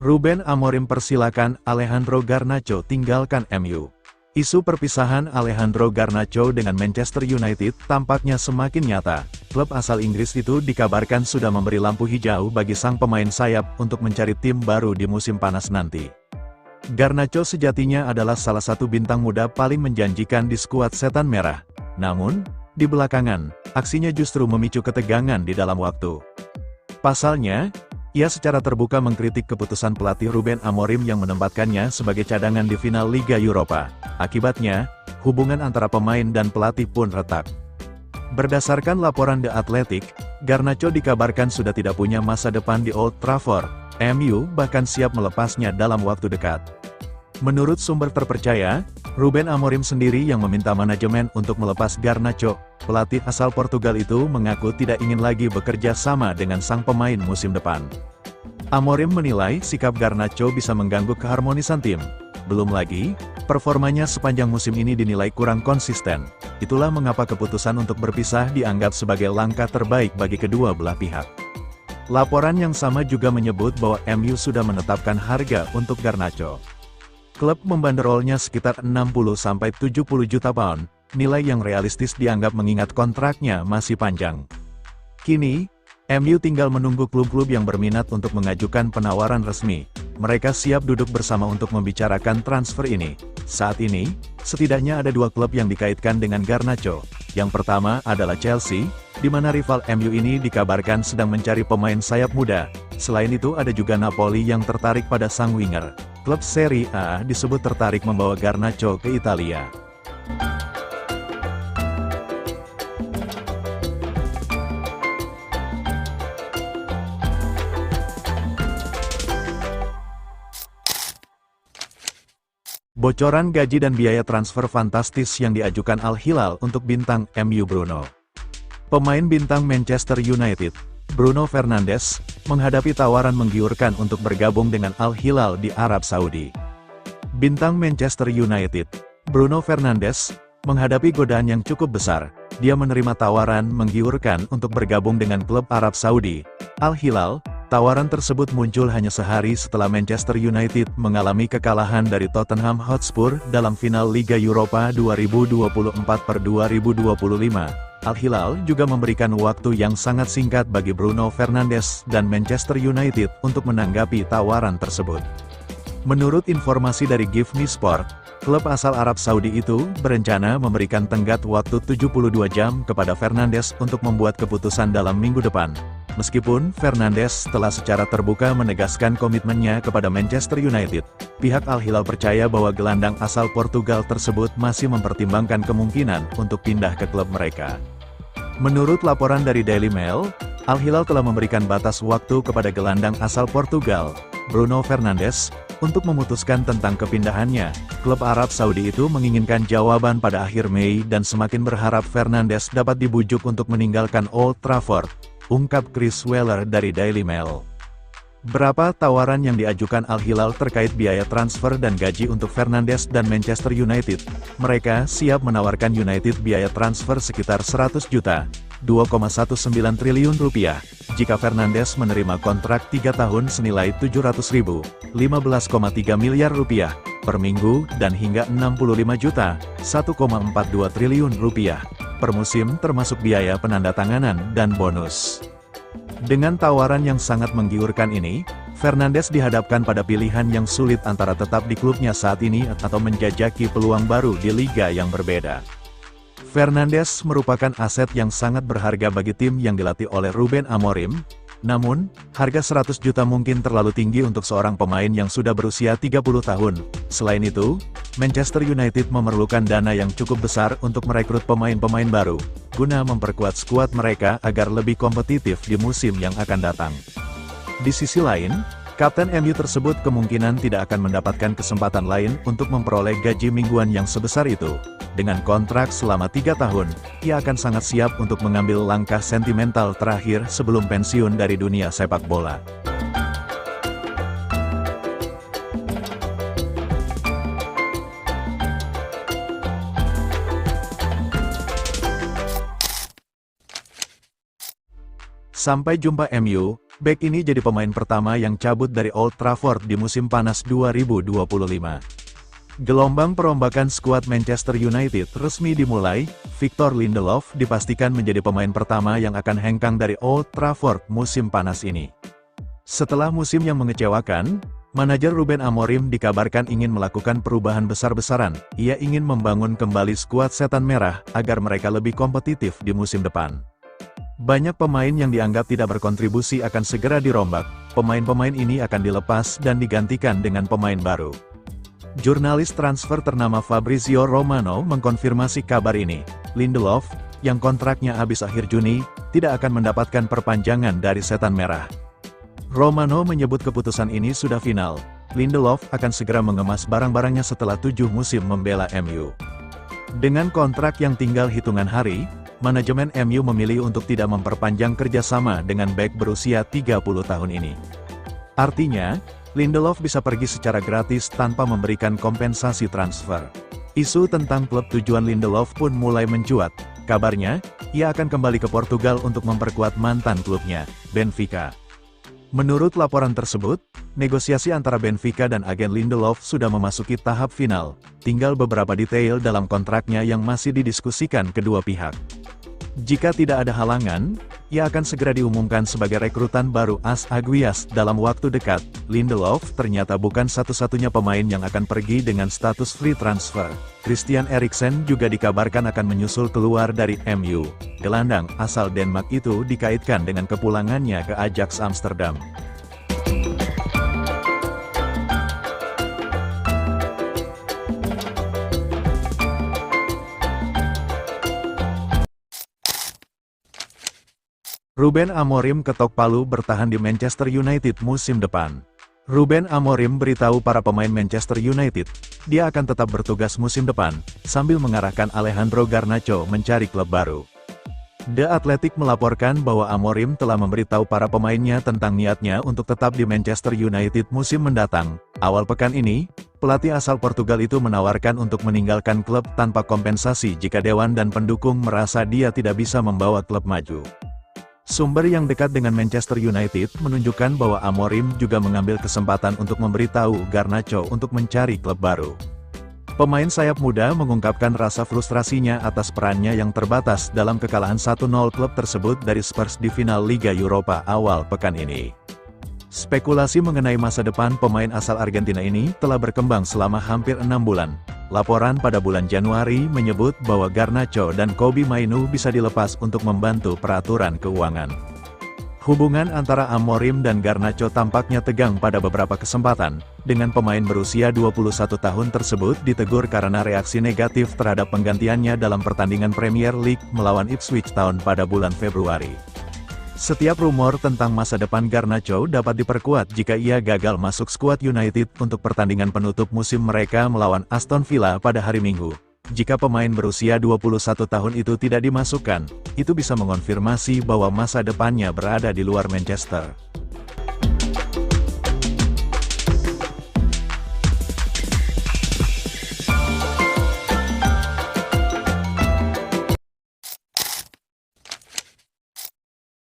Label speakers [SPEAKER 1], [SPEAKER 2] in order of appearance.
[SPEAKER 1] Ruben Amorim persilakan Alejandro Garnacho tinggalkan MU. Isu perpisahan Alejandro Garnacho dengan Manchester United tampaknya semakin nyata. Klub asal Inggris itu dikabarkan sudah memberi lampu hijau bagi sang pemain sayap untuk mencari tim baru di musim panas nanti. Garnacho sejatinya adalah salah satu bintang muda paling menjanjikan di skuad Setan Merah. Namun, di belakangan, aksinya justru memicu ketegangan di dalam waktu. Pasalnya, ia secara terbuka mengkritik keputusan pelatih Ruben Amorim yang menempatkannya sebagai cadangan di final Liga Eropa. Akibatnya, hubungan antara pemain dan pelatih pun retak. Berdasarkan laporan The Athletic, Garnacho dikabarkan sudah tidak punya masa depan di Old Trafford. MU bahkan siap melepasnya dalam waktu dekat. Menurut sumber terpercaya, Ruben Amorim sendiri yang meminta manajemen untuk melepas Garnacho. Pelatih asal Portugal itu mengaku tidak ingin lagi bekerja sama dengan sang pemain musim depan. Amorim menilai sikap Garnacho bisa mengganggu keharmonisan tim. Belum lagi, performanya sepanjang musim ini dinilai kurang konsisten. Itulah mengapa keputusan untuk berpisah dianggap sebagai langkah terbaik bagi kedua belah pihak. Laporan yang sama juga menyebut bahwa MU sudah menetapkan harga untuk Garnacho. Klub membanderolnya sekitar 60-70 juta pound, nilai yang realistis dianggap mengingat kontraknya masih panjang. Kini, MU tinggal menunggu klub-klub yang berminat untuk mengajukan penawaran resmi. Mereka siap duduk bersama untuk membicarakan transfer ini. Saat ini, setidaknya ada dua klub yang dikaitkan dengan Garnacho. Yang pertama adalah Chelsea, di mana rival MU ini dikabarkan sedang mencari pemain sayap muda. Selain itu ada juga Napoli yang tertarik pada sang winger. Klub Serie A disebut tertarik membawa Garnacho ke Italia. Bocoran gaji dan biaya transfer fantastis yang diajukan Al Hilal untuk bintang MU Bruno. Pemain bintang Manchester United, Bruno Fernandes, menghadapi tawaran menggiurkan untuk bergabung dengan Al Hilal di Arab Saudi. Bintang Manchester United, Bruno Fernandes, menghadapi godaan yang cukup besar. Dia menerima tawaran menggiurkan untuk bergabung dengan klub Arab Saudi, Al Hilal. Tawaran tersebut muncul hanya sehari setelah Manchester United mengalami kekalahan dari Tottenham Hotspur dalam final Liga Eropa 2024/2025. Al Hilal juga memberikan waktu yang sangat singkat bagi Bruno Fernandes dan Manchester United untuk menanggapi tawaran tersebut. Menurut informasi dari Give Me Sport, klub asal Arab Saudi itu berencana memberikan tenggat waktu 72 jam kepada Fernandes untuk membuat keputusan dalam minggu depan. Meskipun Fernandes telah secara terbuka menegaskan komitmennya kepada Manchester United, pihak Al Hilal percaya bahwa gelandang asal Portugal tersebut masih mempertimbangkan kemungkinan untuk pindah ke klub mereka. Menurut laporan dari Daily Mail, Al Hilal telah memberikan batas waktu kepada gelandang asal Portugal, Bruno Fernandes, untuk memutuskan tentang kepindahannya. Klub Arab Saudi itu menginginkan jawaban pada akhir Mei dan semakin berharap Fernandes dapat dibujuk untuk meninggalkan Old Trafford, ungkap Chris Weller dari Daily Mail. Berapa tawaran yang diajukan Al Hilal terkait biaya transfer dan gaji untuk Fernandes dan Manchester United? Mereka siap menawarkan United biaya transfer sekitar 100 juta, 2,19 triliun rupiah, jika Fernandes menerima kontrak 3 tahun senilai 700.000, 15,3 miliar rupiah, per minggu, dan hingga 65 juta, 1,42 triliun rupiah, per musim termasuk biaya penandatanganan dan bonus. Dengan tawaran yang sangat menggiurkan ini, Fernandes dihadapkan pada pilihan yang sulit antara tetap di klubnya saat ini atau menjajaki peluang baru di liga yang berbeda. Fernandes merupakan aset yang sangat berharga bagi tim yang dilatih oleh Ruben Amorim, namun, harga 100 juta mungkin terlalu tinggi untuk seorang pemain yang sudah berusia 30 tahun. Selain itu, Manchester United memerlukan dana yang cukup besar untuk merekrut pemain-pemain baru, guna memperkuat skuad mereka agar lebih kompetitif di musim yang akan datang. Di sisi lain, Kapten MU tersebut kemungkinan tidak akan mendapatkan kesempatan lain untuk memperoleh gaji mingguan yang sebesar itu. Dengan kontrak selama 3 tahun, ia akan sangat siap untuk mengambil langkah sentimental terakhir sebelum pensiun dari dunia sepak bola. Sampai jumpa MU. Bek ini jadi pemain pertama yang cabut dari Old Trafford di musim panas 2025. Gelombang perombakan skuad Manchester United resmi dimulai. Victor Lindelof dipastikan menjadi pemain pertama yang akan hengkang dari Old Trafford musim panas ini. Setelah musim yang mengecewakan, manajer Ruben Amorim dikabarkan ingin melakukan perubahan besar-besaran. Ia ingin membangun kembali skuad Setan Merah agar mereka lebih kompetitif di musim depan. Banyak pemain yang dianggap tidak berkontribusi akan segera dirombak. Pemain-pemain ini akan dilepas dan digantikan dengan pemain baru. Jurnalis transfer ternama Fabrizio Romano mengkonfirmasi kabar ini. Lindelof, yang kontraknya habis akhir Juni, tidak akan mendapatkan perpanjangan dari Setan Merah. Romano menyebut keputusan ini sudah final. Lindelof akan segera mengemas barang-barangnya setelah 7 musim membela MU. Dengan kontrak yang tinggal hitungan hari, manajemen MU memilih untuk tidak memperpanjang kerjasama dengan bek berusia 30 tahun ini. Artinya, Lindelof bisa pergi secara gratis tanpa memberikan kompensasi transfer. Isu tentang klub tujuan Lindelof pun mulai mencuat. Kabarnya, ia akan kembali ke Portugal untuk memperkuat mantan klubnya, Benfica. Menurut laporan tersebut, negosiasi antara Benfica dan agen Lindelof sudah memasuki tahap final. Tinggal beberapa detail dalam kontraknya yang masih didiskusikan kedua pihak. Jika tidak ada halangan, ia akan segera diumumkan sebagai rekrutan baru AS Aguias dalam waktu dekat. Lindelof ternyata bukan satu-satunya pemain yang akan pergi dengan status free transfer. Christian Eriksen juga dikabarkan akan menyusul keluar dari MU. Gelandang asal Denmark itu dikaitkan dengan kepulangannya ke Ajax Amsterdam. Ruben Amorim ketok palu bertahan di Manchester United musim depan. Ruben Amorim beritahu para pemain Manchester United, dia akan tetap bertugas musim depan, sambil mengarahkan Alejandro Garnacho mencari klub baru. The Athletic melaporkan bahwa Amorim telah memberitahu para pemainnya tentang niatnya untuk tetap di Manchester United musim mendatang. Awal pekan ini, pelatih asal Portugal itu menawarkan untuk meninggalkan klub tanpa kompensasi jika dewan dan pendukung merasa dia tidak bisa membawa klub maju. Sumber yang dekat dengan Manchester United menunjukkan bahwa Amorim juga mengambil kesempatan untuk memberitahu Garnacho untuk mencari klub baru. Pemain sayap muda mengungkapkan rasa frustrasinya atas perannya yang terbatas dalam kekalahan 1-0 klub tersebut dari Spurs di final Liga Eropa awal pekan ini. Spekulasi mengenai masa depan pemain asal Argentina ini telah berkembang selama hampir 6 bulan. Laporan pada bulan Januari menyebut bahwa Garnacho dan Kobbie Mainoo bisa dilepas untuk membantu peraturan keuangan. Hubungan antara Amorim dan Garnacho tampaknya tegang pada beberapa kesempatan, dengan pemain berusia 21 tahun tersebut ditegur karena reaksi negatif terhadap penggantiannya dalam pertandingan Premier League melawan Ipswich Town pada bulan Februari. Setiap rumor tentang masa depan Garnacho dapat diperkuat jika ia gagal masuk skuad United untuk pertandingan penutup musim mereka melawan Aston Villa pada hari Minggu. Jika pemain berusia 21 tahun itu tidak dimasukkan, itu bisa mengonfirmasi bahwa masa depannya berada di luar Manchester.